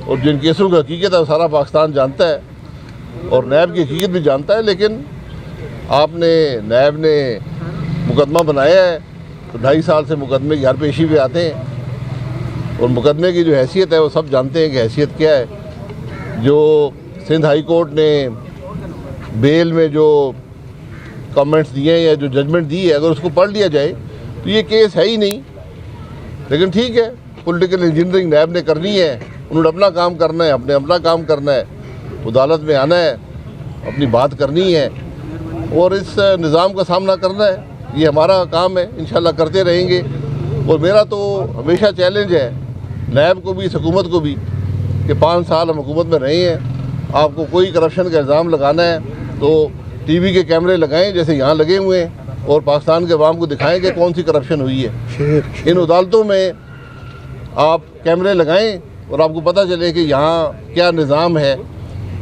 और जिन केसों की हकीकत है वो सारा पाकिस्तान जानता है और नैब की हकीकत भी जानता है। लेकिन आपने नैब ने मुकदमा बनाया है तो 2.5 साल से मुकदमे की हर पेशी पे आते हैं और मुकदमे की जो हैसियत है वो सब जानते हैं कि हैसियत क्या है। जो सिंध हाई कोर्ट ने बेल में जो कमेंट्स दिए हैं या जो जजमेंट दी है, अगर उसको पढ़ लिया जाए तो ये केस है ही नहीं। लेकिन ठीक है, पॉलिटिकल इंजीनियरिंग नैब ने करनी है, उन्होंने अपना काम करना है, अपने अपना काम करना है, अदालत में आना है, अपनी बात करनी है और इस निज़ाम का सामना करना है। ये हमारा काम है, इंशाल्लाह करते रहेंगे। और मेरा तो हमेशा चैलेंज है नैब को भी, इस हुकूमत को भी, कि 5 साल हम हुकूमत में रहे हैं, आपको कोई करप्शन का इल्ज़ाम लगाना है तो टीवी के कैमरे लगाएं जैसे यहाँ लगे हुए हैं और पाकिस्तान के अवाम को दिखाएं कि कौन सी करप्शन हुई है। इन अदालतों में आप कैमरे लगाएं और आपको पता चले कि यहाँ क्या निज़ाम है।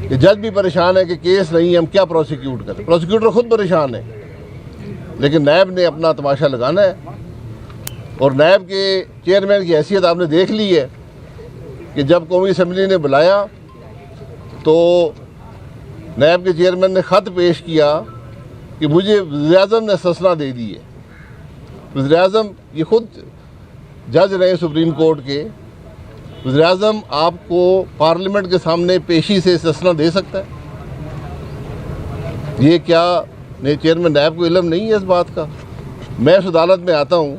कि जज भी परेशान है कि केस नहीं है, हम क्या प्रोसिक्यूट करें, प्रोसिक्यूटर खुद परेशान है। लेकिन नैब ने अपना तमाशा लगाना है और नैब के चेयरमैन की हैसियत आपने देख ली है कि जब कौमी असम्बली ने बुलाया तो नैब के चेयरमैन ने ख़त पेश किया कि मुझे वज़ीर-ए-आज़म ने इस्तिस्ना दे दी है। वज़ीर-ए-आज़म ये खुद जज रहे सुप्रीम कोर्ट के, वज़ीर-ए-आज़म आपको पार्लियामेंट के सामने पेशी से इस्तिस्ना दे सकता है? ये क्या चेयरमैन नैब को इल्म नहीं है इस बात का? मैं इस अदालत में आता हूँ,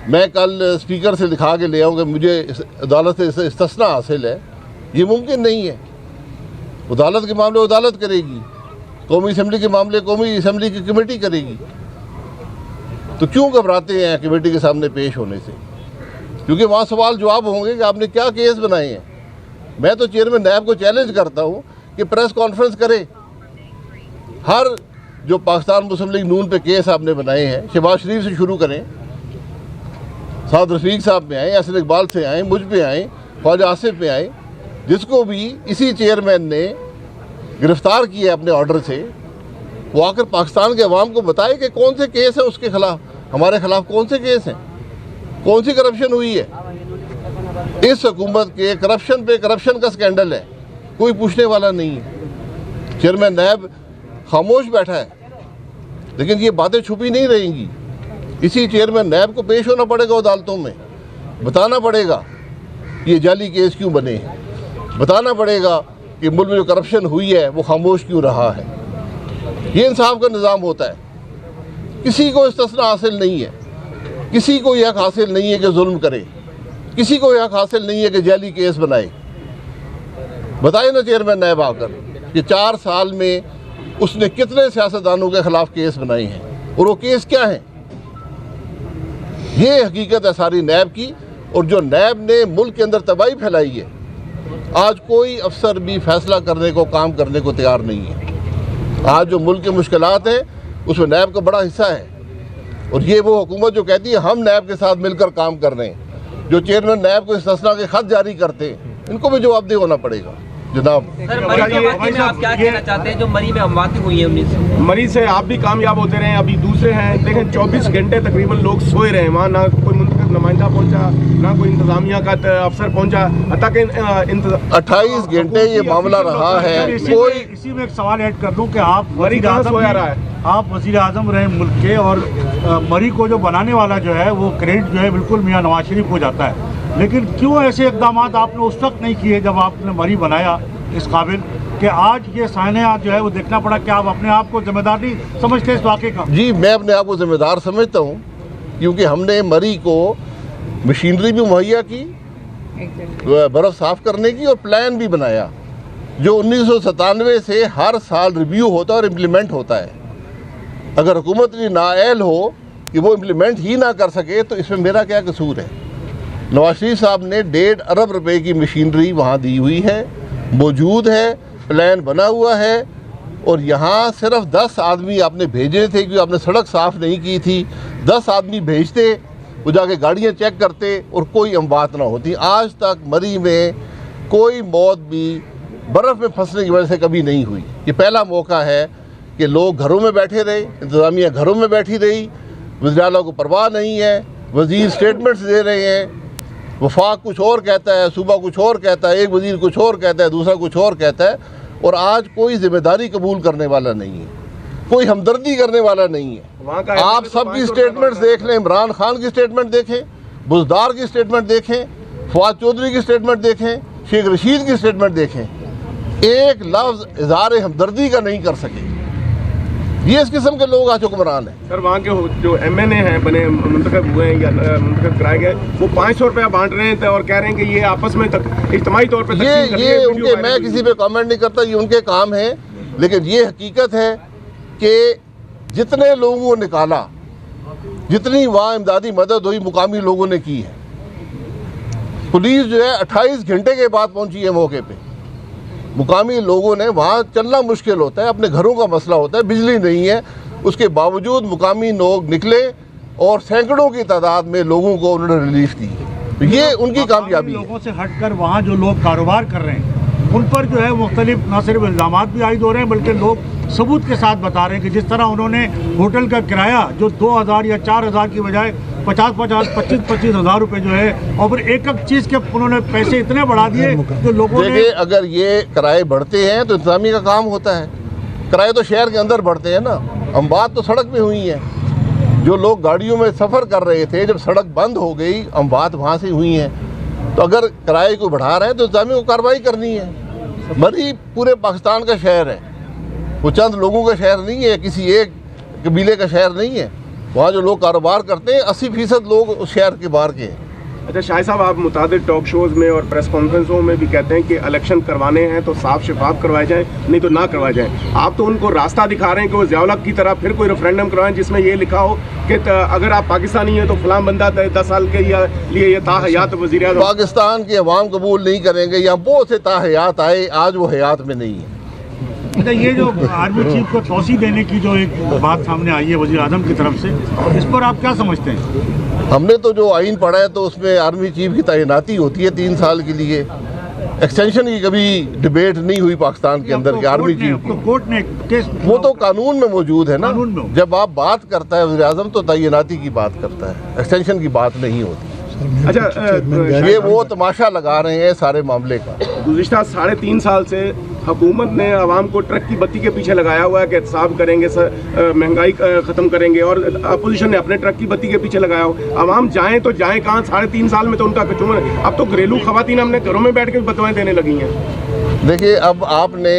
मैं कल स्पीकर से दिखा के ले आऊँ कि मुझे इस अदालत से इस्तिस्ना हासिल है, ये मुमकिन नहीं है। अदालत के मामले अदालत करेगी, कौमी असम्बली के मामले कौमी असम्बली की कमेटी करेगी। तो क्यों घबराते हैं कमेटी के सामने पेश होने से? क्योंकि वहाँ सवाल जवाब होंगे कि आपने क्या केस बनाए हैं। मैं तो चेयरमैन नैब को चैलेंज करता हूँ कि प्रेस कॉन्फ्रेंस करें। हर जो पाकिस्तान मुस्लिम लीग नून पे केस आपने बनाए हैं, शहबाज शरीफ से शुरू करें, साद रफीक साहब पे आए, यासिर इकबाल से आए, मुझ पे आए, ख्वाजा आसिफ पे आए, जिसको भी इसी चेयरमैन ने गिरफ्तार किया अपने ऑर्डर से, वो आकर पाकिस्तान के अवाम को बताए कि कौन से केस हैं उसके खिलाफ, हमारे खिलाफ कौन से केस हैं, कौन सी करप्शन हुई है। इस हुकूमत के करप्शन पे करप्शन का स्कैंडल है, कोई पूछने वाला नहीं है। चेयरमैन नैब खामोश बैठा है, लेकिन ये बातें छुपी नहीं रहेंगी। इसी चेयरमैन नैब को पेश होना पड़ेगा अदालतों में, बताना पड़ेगा ये जाली केस क्यों बने हैं, बताना पड़ेगा कि मुल्क में जो करप्शन हुई है वो खामोश क्यों रहा है। ये इंसाफ का निज़ाम होता है। किसी को इस्तिस्ना हासिल नहीं है, किसी को यह हक हासिल नहीं है कि जुल्म करे, किसी को यह हक हासिल नहीं है कि जाली केस बनाए। बताए ना चेयरमैन नैब आकर कि 4 साल में उसने कितने सियासतदानों के खिलाफ केस बनाए हैं और वो केस क्या हैं। ये हकीकत है सारी नैब की। और जो नैब ने मुल्क के अंदर तबाही फैलाई है, आज कोई अफसर भी फैसला करने को, काम करने को तैयार नहीं है। आज जो मुल्क की मुश्किलात हैं उसमें नैब का बड़ा हिस्सा है। और ये वो हुकूमत जो कहती है हम नैब के साथ मिलकर काम कर रहे हैं, जो चेयरमैन नैब को इस्तिस्ना के खत जारी करते हैं, इनको भी जवाबदेह होना पड़ेगा। जनाब सर, मरी के वाक़े में आप क्या कहना चाहते हैं? जो मरी में हमवाती हुई है 19 मरी से आप भी कामयाब होते रहे, अभी दूसरे हैं। देखें 24 घंटे तकरीबन लोग सोए रहे हैं वहाँ, ना कोई मुंतखब नुमाइंदा पहुँचा, ना कोई इंतजामिया का अफसर पहुँचा, हत्ता कि 28 घंटे ये मामला रहा है। कोई इसी में एक सवाल ऐड कर दूं कि आप मरी कहाँ सोया रहा है? आप वज़ीर आज़म रहे मुल्क के, और मरी को जो बनाने वाला जो है वो क्रेडिट जो है बिल्कुल मियां नवाज शरीफ को जाता है। लेकिन क्यों ऐसे इकदाम आपने उस वक्त नहीं किए जब आपने मरी बनाया इस काबिल, कि आज ये सानिया जो है वो देखना पड़ा कि आप अपने आप को जिम्मेदार नहीं समझते इस वाक़े का? जी, मैं अपने आप को जिम्मेदार समझता हूँ, क्योंकि हमने मरी को मशीनरी भी मुहैया की, बर्फ़ साफ़ करने की, और प्लान भी बनाया जो 1997 से हर साल रिव्यू होता है और इम्प्लीमेंट होता है। अगर हुकूमत की नाअहल हो कि वो इम्प्लीमेंट ही ना कर सके तो इसमें मेरा क्या कसूर है। नवाज शरीफ साहब ने 1.5 अरब रुपए की मशीनरी वहाँ दी हुई है, मौजूद है, प्लान बना हुआ है। और यहाँ सिर्फ 10 आदमी आपने भेजे थे क्योंकि आपने सड़क साफ़ नहीं की थी। 10 आदमी भेजते, वो जाके गाड़ियाँ चेक करते और कोई अमवात ना होती। आज तक मरी में कोई मौत भी बर्फ़ में फंसने की वजह से कभी नहीं हुई। ये पहला मौका है कि लोग घरों में बैठे रहे, इंतज़ामिया घरों में बैठी रही, वज़ीर आला को परवाह नहीं है, वज़ीर स्टेटमेंट्स दे रहे हैं, वफाक कुछ और कहता है, सूबा कुछ और कहता है, एक वजीर कुछ और कहता है, दूसरा कुछ और कहता है, और आज कोई जिम्मेदारी कबूल करने वाला नहीं है, कोई हमदर्दी करने वाला नहीं है। आप सबकी स्टेटमेंट्स देख लें, इमरान खान की स्टेटमेंट देखें, बुज़दार की स्टेटमेंट देखें, फवाद चौधरी की स्टेटमेंट देखें, शेख रशीद की स्टेटमेंट देखें, एक लफ्ज़ इज़हार हमदर्दी का नहीं कर सके। ये इस किस्म के लोग आज हुक्मरान हैं। सर वहाँ के जो MNA हैं बने मुंतखब हुए हैं या मुंतखब कराए गए, वो 500 रुपया बांट रहे हैं और कह रहे हैं कि ये आपस में इज्तिमाई तौर पर ये उनके, मैं किसी पे कमेंट नहीं करता, ये उनके काम है, लेकिन ये हकीकत है कि जितने लोगों को निकाला, जितनी वहाँ इमदादी मदद हुई मुकामी लोगों ने की है। पुलिस जो है 28 घंटे के बाद पहुंची है मौके पे। मुकामी लोगों ने, वहाँ चलना मुश्किल होता है, अपने घरों का मसला होता है, बिजली नहीं है, उसके बावजूद मुकामी लोग निकले और सैकड़ों की तादाद में लोगों को उन्होंने रिलीफ दी। तो ये उनकी कामयाबी है। लोगों से हटकर वहाँ जो लोग कारोबार कर रहे हैं उन पर जो है मुख्तलिफ न सिर्फ इल्ज़ामात भी आयद हो रहे हैं, बल्कि लोग सबूत के साथ बता रहे हैं कि जिस तरह उन्होंने होटल का किराया जो 2000 या 4000 की बजाय 25 हज़ार रुपये जो है, और फिर एक चीज़ के उन्होंने पैसे इतने बढ़ा दिए जो लोगों ने। देखिए, अगर ये किराए बढ़ते हैं तो इंतजामी का काम होता है। किराए तो शहर के अंदर बढ़ते हैं ना, हम बात तो सड़क में हुई है। जो लोग गाड़ियों में सफ़र कर रहे थे, जब सड़क बंद हो गई, हम बात वहाँ से हुई है। तो अगर किराए को बढ़ा रहे हैं तो इंतजामी को कार्रवाई करनी है। मरी पूरे पाकिस्तान का शहर है, वो चंद लोगों का शहर नहीं है, किसी एक कबीले का शहर नहीं है। वहाँ जो लोग कारोबार करते हैं 80% लोग उस शहर के बाहर के हैं। अच्छा शाहिद साहब, आप मुताबिक टॉक शोज़ में और प्रेस कॉन्फ्रेंसों में भी कहते हैं कि इलेक्शन करवाने हैं तो साफ शफाफ करवाए जाएं, नहीं तो ना करवाए जाएं। आप तो उनको रास्ता दिखा रहे हैं कि वो ज़ियाउल-हक की तरह फिर कोई रेफरेंडम करवाएं जिसमें ये लिखा हो कि अगर आप पाकिस्तानी हैं तो फलां बंदा 10 साल के लिए ये ताहयात वज़ीर-ए-आज़म। पाकिस्तान के अवाम कबूल नहीं करेंगे, यहाँ बहुत से ताहयात आए, आज वो हयात में नहीं है। अच्छा, ये जो आर्मी चीफ को तौसी देने की जो एक बात सामने आई है वज़ीर आज़म की तरफ से, इस पर आप क्या समझते हैं? हमने तो जो आइन पढ़ा है तो उसमें आर्मी चीफ की तैनाती होती है 3 साल के लिए। एक्सटेंशन की कभी डिबेट नहीं हुई पाकिस्तान के अंदर कि आर्मी चीफ, तो कोर्ट ने केस, वो तो कानून में मौजूद है ना। कानून में जब आप बात करता है वज़ीर आज़म तो तैनाती की बात करता है, एक्सटेंशन की बात नहीं होती। अच्छा, ये वो तमाशा लगा रहे हैं सारे मामले का। गुज़िश्ता 3.5 साल से हुकूमत ने आवाम को ट्रक की बत्ती के पीछे लगाया हुआ है कि एहतसाब करेंगे, महंगाई ख़त्म करेंगे, और अपोजिशन ने अपने ट्रक की बत्ती के पीछे लगाया हो। आवाम जाएँ तो जाएँ कहाँ? 3.5 साल में तो उनका कचूमर। अब तो घरेलू ख़वातीन हमने घरों में बैठ के बतवाएँ देने लगी हैं। देखिए, अब आपने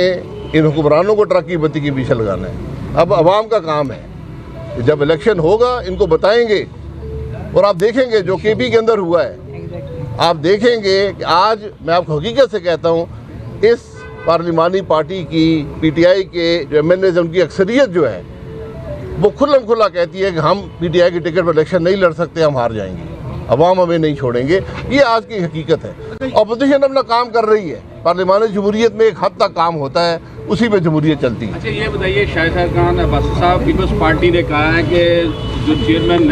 इन हुक्मरानों को ट्रक की बत्ती के पीछे लगाना है, अब आवाम का काम है। जब इलेक्शन होगा इनको बताएंगे, और आप देखेंगे जो KP के अंदर हुआ है, आप देखेंगे कि आज मैं आपको हकीकत से कहता हूँ, इस पार्लिमानी पार्टी की PTI के जो MNAs उनकी अक्सरियत जो है वो खुल्लम खुल्ला कहती है कि हम PTI की टिकट पर इलेक्शन नहीं लड़ सकते, हम हार जाएंगे, अवाम हमें नहीं छोड़ेंगे। ये आज की हकीकत है। अपोजिशन अपना काम कर रही है, पार्लिमानी जमहूरियत में एक हद तक काम होता है, उसी में जमहूरियत चलती है। अच्छा ये बताइए, शाहिद खान अब्बास साहब, पीपल्स पार्टी ने कहा है कि जो चेयरमैन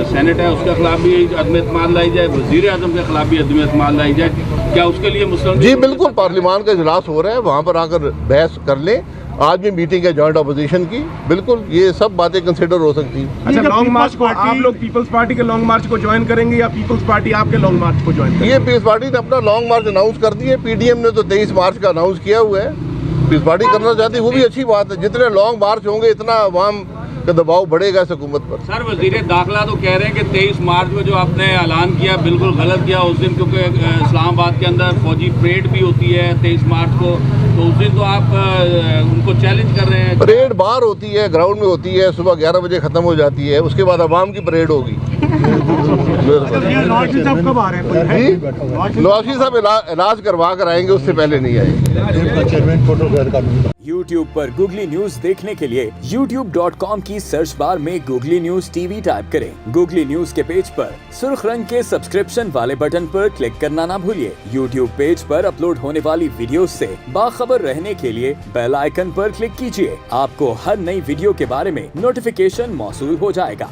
सेनेट है उसके खिलाफ भी अदम एतमाद लाई जाए, वज़ीर आज़म के खिलाफ भी अदम एतमाद लाई जाए, क्या उसके लिए मुस्लिम? जी बिल्कुल, पार्लिमान का इजलास हो रहा है, वहाँ पर आकर बहस कर लें। आज भी मीटिंग है जॉइंट अपोजिशन की, बिल्कुल ये सब बातें कंसिडर हो सकती हैं। अच्छा, लॉन्ग मार्च को आप लोग पीपल्स पार्टी के लॉन्ग मार्च को ज्वाइन करेंगे या पीपल्स पार्टी आपके लॉन्ग मार्च को ज्वाइन करेंगे? ये पीपल्स पार्टी ने अपना लॉन्ग मार्च अनाउंस कर दिया है, PDM ने तो 23 मार्च का अनाउंस किया हुआ है। पीपल्स पार्टी करना चाहती है, वो भी अच्छी बात है। जितने लॉन्ग मार्च होंगे इतना अवाम का दबाव बढ़ेगा इस हुकूमत पर। सर, वज़ीर दाखिला तो कह रहे हैं कि 23 मार्च में जो आपने ऐलान किया बिल्कुल गलत किया उस दिन, क्योंकि इस्लामाबाद के अंदर फौजी परेड भी होती है 23 मार्च को, तो उस दिन तो आप उनको चैलेंज कर रहे हैं। परेड बाहर होती है, ग्राउंड में होती है, सुबह 11 बजे ख़त्म हो जाती है, उसके बाद अवाम की परेड होगी। नवाज़ शरीफ साहब कब आ रहे हैं? नवाज़ शरीफ साहब इलाज करवा कर आएंगे, उससे पहले नहीं आएंगे। YouTube पर गूगली न्यूज देखने के लिए youtube.com की सर्च बार में गूगली न्यूज TV टाइप करें। गूगली न्यूज के पेज पर सुर्ख रंग के सब्सक्रिप्शन वाले बटन पर क्लिक करना ना भूलिए। YouTube पेज पर अपलोड होने वाली वीडियो से बाखबर रहने के लिए बेल आइकन पर क्लिक कीजिए। आपको हर नई वीडियो के बारे में नोटिफिकेशन मौसूल हो जाएगा।